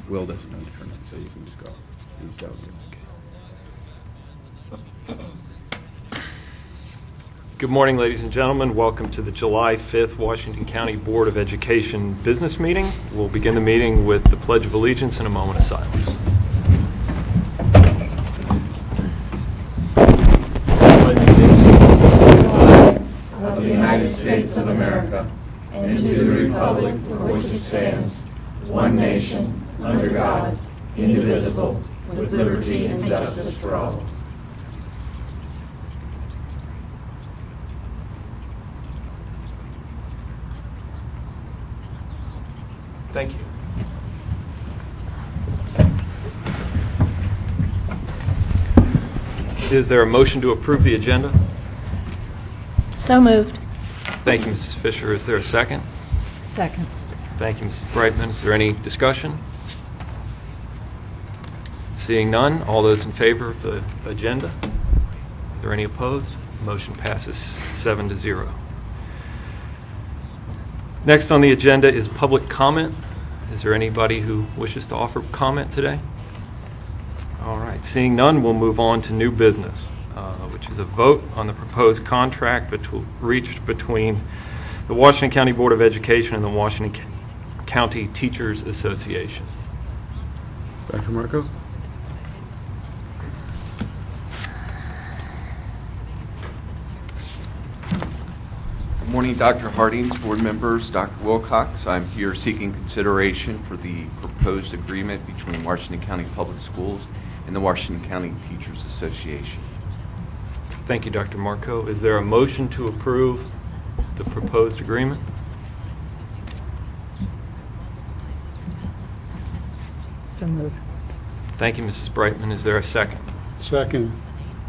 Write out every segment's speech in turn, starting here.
Will doesn't know the tournament, so you can just go. He's delegated. Good morning, ladies and gentlemen. Welcome to the July 5th Washington County Board of Education business meeting. We'll begin the meeting with the Pledge of Allegiance and a moment of silence. Of the United States of America, and to the republic for which it stands, one nation, under God, indivisible, with liberty and justice for all. Thank you. Is there a motion to approve the agenda? So moved. Thank you, Mrs. Fisher. Is there a second? Second. Thank you, Mrs. Brightman. Is there any discussion? Seeing none, all those in favor of the agenda? Are there any opposed? Motion passes 7-0. Next on the agenda is public comment. Is there anybody who wishes to offer comment today? All right, seeing none, we'll move on to new business, which is a vote on the proposed contract reached between the Washington County Board of Education and the Washington County Teachers Association. Dr. Marco? Good morning, Dr. Hardings, board members, Dr. Wilcox. I'm here seeking consideration for the proposed agreement between Washington County Public Schools and the Washington County Teachers Association. Thank you, Dr. Marco. Is there a motion to approve the proposed agreement? So moved. Thank you, Mrs. Brightman. Is there a second? Second.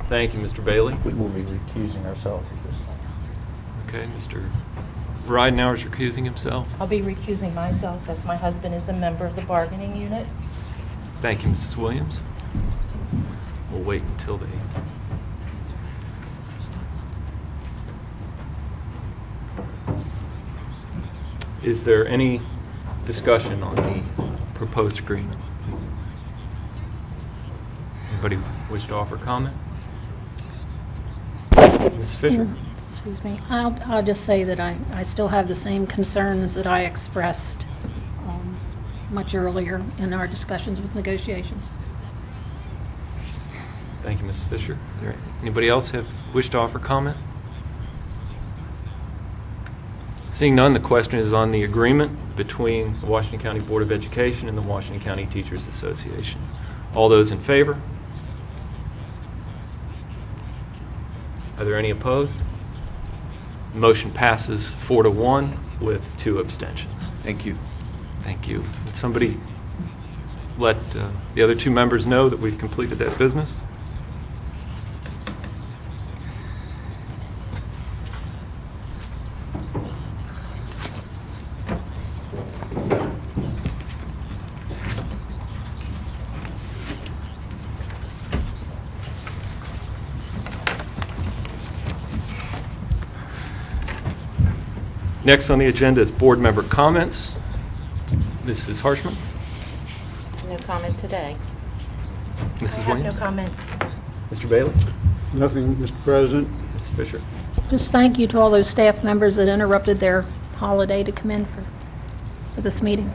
Thank you, Mr. Bailey. We will be recusing ourselves of this. Okay, Mr. Ridenhour is recusing himself. I'll be recusing myself as my husband is a member of the bargaining unit. Thank you, Mrs. Williams. We'll wait until they... Is there any discussion on the proposed agreement? Anybody wish to offer comment? Ms. Fisher? Excuse me. I'll just say that I still have the same concerns that I expressed much earlier in our discussions with negotiations. Thank you, Mrs. Fisher. Is there anybody else wish to offer comment? Seeing none, the question is on the agreement between the Washington County Board of Education and the Washington County Teachers Association. All those in favor? Are there any opposed? Motion passes 4-1 with 2 abstentions. Thank you. Thank you. Would somebody let the other 2 members know that we've completed that business? Next on the agenda is board member comments. Mrs. Harshman? No comment today. Mrs. I have Williams? no comment. Mr. Bailey? Nothing, Mr. President. Mrs. Fisher? Just thank you to all those staff members that interrupted their holiday to come in for this meeting.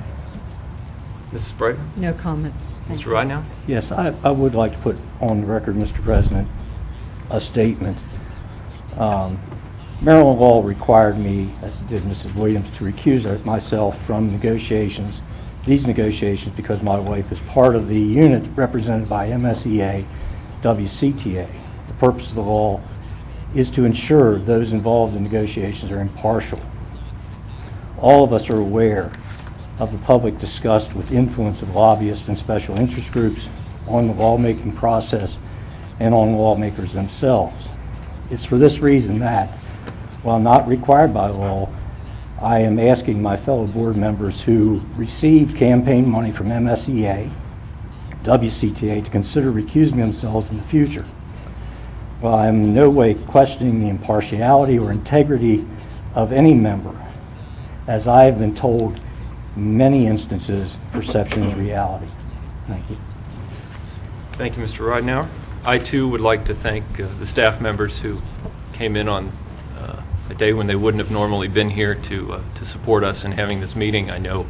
Mrs. Brightman? No comments. Mr. Ridenhour? Yes, I would like to put on the record, Mr. President, a statement. Maryland law required me, as did Mrs. Williams, to recuse myself from negotiations, these negotiations, because my wife is part of the unit represented by MSEA, WCTA. The purpose of the law is to ensure those involved in negotiations are impartial. All of us are aware of the public disgust with influence of lobbyists and special interest groups on the lawmaking process and on lawmakers themselves. It's for this reason that, while not required by law, I am asking my fellow board members who received campaign money from MSEA, WCTA, to consider recusing themselves in the future. While I am in no way questioning the impartiality or integrity of any member, as I have been told many instances, perception is reality. Thank you. Thank you, Mr. Ridenour. I, too, would like to thank the staff members who came in on a day when they wouldn't have normally been here to support us in having this meeting. I know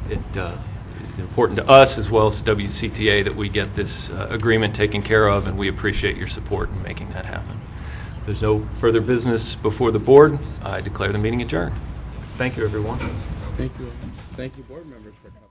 it is important to us as well as to WCTA that we get this agreement taken care of, and we appreciate your support in making that happen. If there's no further business before the board, I declare the meeting adjourned. Thank you, everyone. Thank you. Thank you, board members, for coming.